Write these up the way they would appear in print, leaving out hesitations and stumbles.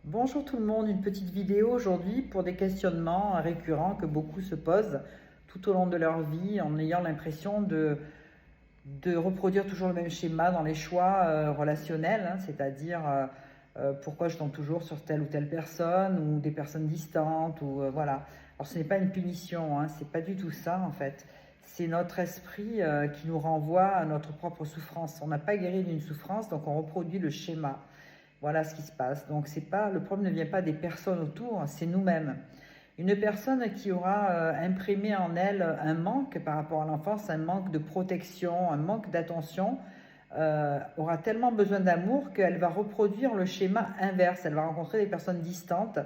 Bonjour tout le monde, une petite vidéo aujourd'hui pour des questionnements récurrents que beaucoup se posent tout au long de leur vie en ayant l'impression de reproduire toujours le même schéma dans les choix relationnels, hein, c'est-à-dire pourquoi je tombe toujours sur telle ou telle personne ou des personnes distantes ou voilà. Alors ce n'est pas une punition, hein, c'est pas du tout ça en fait. C'est notre esprit qui nous renvoie à notre propre souffrance. On n'a pas guéri d'une souffrance, donc on reproduit le schéma. Voilà ce qui se passe. Donc c'est pas, le problème ne vient pas des personnes autour, c'est nous-mêmes. Une personne qui aura imprimé en elle un manque par rapport à l'enfance, un manque de protection, un manque d'attention, aura tellement besoin d'amour qu'elle va reproduire le schéma inverse. Elle va rencontrer des personnes distantes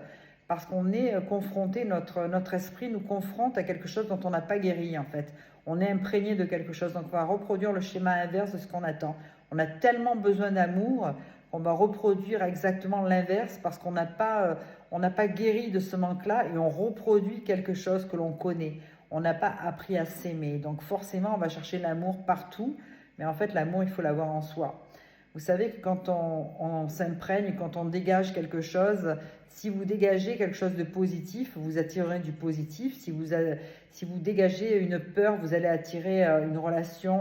parce qu'on est confronté, notre esprit nous confronte à quelque chose dont on n'a pas guéri en fait. On est imprégné de quelque chose, donc on va reproduire le schéma inverse de ce qu'on attend. On a tellement besoin d'amour qu'on va reproduire exactement l'inverse parce qu'on n'a pas, guéri de ce manque-là et on reproduit quelque chose que l'on connaît. On n'a pas appris à s'aimer. Donc forcément, on va chercher l'amour partout, mais en fait, l'amour, il faut l'avoir en soi. Vous savez que quand on s'imprègne, quand on dégage quelque chose, si vous dégagez quelque chose de positif, vous attirerez du positif. Si vous dégagez une peur, vous allez attirer une relation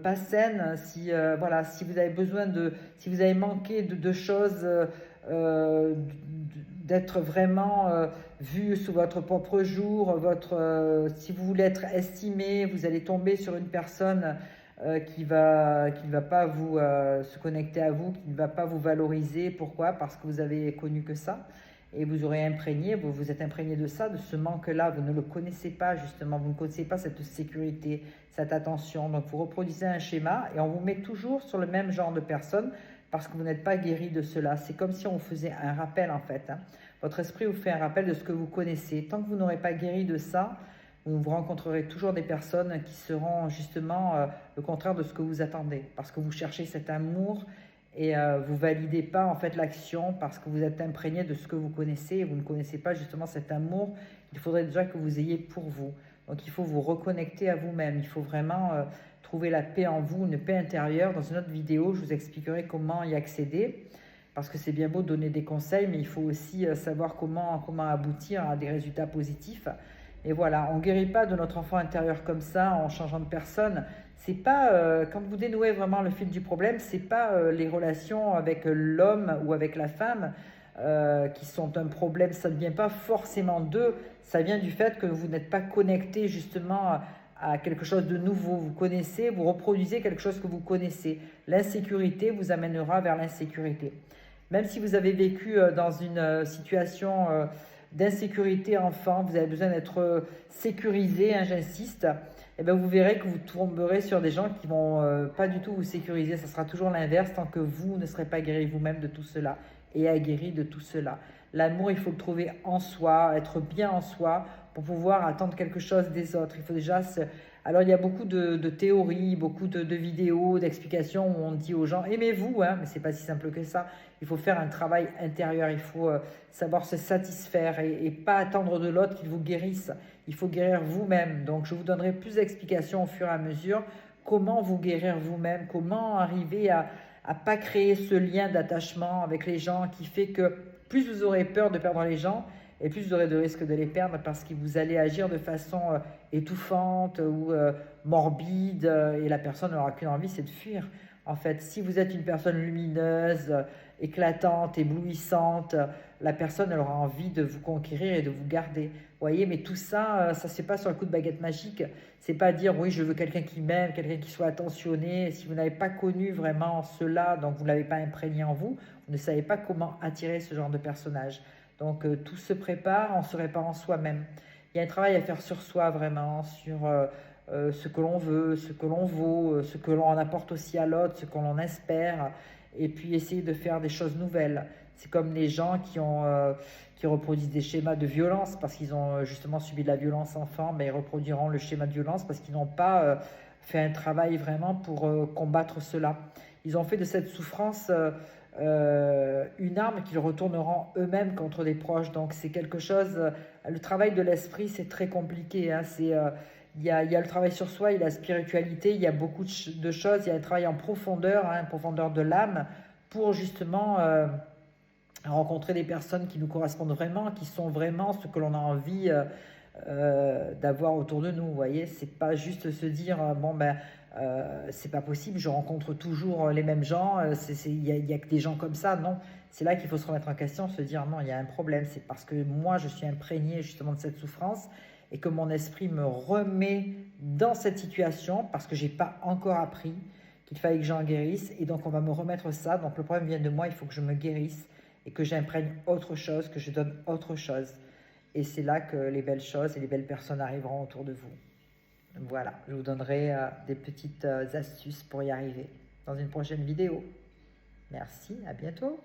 pas saine. Voilà, si vous avez manqué de choses, d'être vraiment vu sous votre propre jour, si vous voulez être estimé, vous allez tomber sur une personne qui ne va pas vous se connecter à vous, qui ne va pas vous valoriser. Pourquoi? Parce que vous avez connu que ça. Et vous aurez imprégné, vous vous êtes imprégné de ça, de ce manque-là. Vous ne le connaissez pas, justement. Vous ne connaissez pas cette sécurité, cette attention. Donc, vous reproduisez un schéma et on vous met toujours sur le même genre de personne parce que vous n'êtes pas guéri de cela. C'est comme si on vous faisait un rappel, en fait. Hein. Votre esprit vous fait un rappel de ce que vous connaissez. Tant que vous n'aurez pas guéri de ça, vous rencontrerez toujours des personnes qui seront justement le contraire de ce que vous attendez, parce que vous cherchez cet amour et vous ne validez pas en fait l'action parce que vous êtes imprégné de ce que vous connaissez et vous ne connaissez pas justement cet amour qu'il faudrait déjà que vous ayez pour vous. Donc il faut vous reconnecter à vous-même, il faut vraiment trouver la paix en vous, une paix intérieure. Dans une autre vidéo, je vous expliquerai comment y accéder, parce que c'est bien beau de donner des conseils, mais il faut aussi savoir comment aboutir à des résultats positifs. Et voilà, on ne guérit pas de notre enfant intérieur comme ça en changeant de personne. C'est pas quand vous dénouez vraiment le fil du problème, c'est pas les relations avec l'homme ou avec la femme qui sont un problème. Ça ne vient pas forcément d'eux. Ça vient du fait que vous n'êtes pas connecté justement à quelque chose de nouveau. Vous connaissez, vous reproduisez quelque chose que vous connaissez. L'insécurité vous amènera vers l'insécurité. Même si vous avez vécu dans une situation d'insécurité enfant, vous avez besoin d'être sécurisé, hein, j'insiste, et bien vous verrez que vous tomberez sur des gens qui vont pas du tout vous sécuriser. Ça sera toujours l'inverse tant que vous ne serez pas guéri vous-même de tout cela et aguerri de tout cela. L'amour, il faut le trouver en soi, être bien en soi pour pouvoir attendre quelque chose des autres. Il faut déjà se... Alors il y a beaucoup de théories, beaucoup de vidéos, d'explications où on dit aux gens aimez-vous, hein, mais c'est pas si simple que ça. Il faut faire un travail intérieur, il faut savoir se satisfaire et pas attendre de l'autre qu'il vous guérisse. Il faut guérir vous-même. Donc je vous donnerai plus d'explications au fur et à mesure. Comment vous guérir vous-même, comment arriver à pas créer ce lien d'attachement avec les gens qui fait que plus vous aurez peur de perdre les gens et plus vous aurez de risques de les perdre parce que vous allez agir de façon étouffante ou morbide et la personne n'aura qu'une envie, c'est de fuir. En fait, si vous êtes une personne lumineuse, éclatante, éblouissante, la personne elle aura envie de vous conquérir et de vous garder. Vous voyez, mais tout ça, ça ne se fait pas sur le coup de baguette magique. C'est pas dire oui, je veux quelqu'un qui m'aime, quelqu'un qui soit attentionné. Si vous n'avez pas connu vraiment cela, donc vous ne l'avez pas imprégné en vous, vous ne savez pas comment attirer ce genre de personnage. Donc tout se prépare en se réparant soi-même. Il y a un travail à faire sur soi vraiment, sur ce que l'on veut, ce que l'on vaut, ce que l'on apporte aussi à l'autre, ce que l'on espère, et puis essayer de faire des choses nouvelles. C'est comme les gens qui reproduisent des schémas de violence parce qu'ils ont justement subi de la violence enfant, mais ils reproduiront le schéma de violence parce qu'ils n'ont pas fait un travail vraiment pour combattre cela. Ils ont fait de cette souffrance une arme qu'ils retourneront eux-mêmes contre des proches. Donc c'est quelque chose, le travail de l'esprit c'est très compliqué. Hein. Il y a le travail sur soi, il y a la spiritualité, il y a beaucoup de choses, il y a un travail en profondeur, hein, en profondeur de l'âme pour justement rencontrer des personnes qui nous correspondent vraiment, qui sont vraiment ce que l'on a envie d'avoir autour de nous. Vous voyez, c'est pas juste se dire bon ben c'est pas possible, je rencontre toujours les mêmes gens, il y a que des gens comme ça. Non, c'est là qu'il faut se remettre en question, se dire non, il y a un problème, c'est parce que moi je suis imprégné justement de cette souffrance et que mon esprit me remet dans cette situation parce que j'ai pas encore appris qu'il fallait que j'en guérisse, et donc on va me remettre ça. Donc le problème vient de moi, il faut que je me guérisse et que j'imprègne autre chose, que je donne autre chose. Et c'est là que les belles choses et les belles personnes arriveront autour de vous. Voilà, je vous donnerai des petites astuces pour y arriver dans une prochaine vidéo. Merci, à bientôt.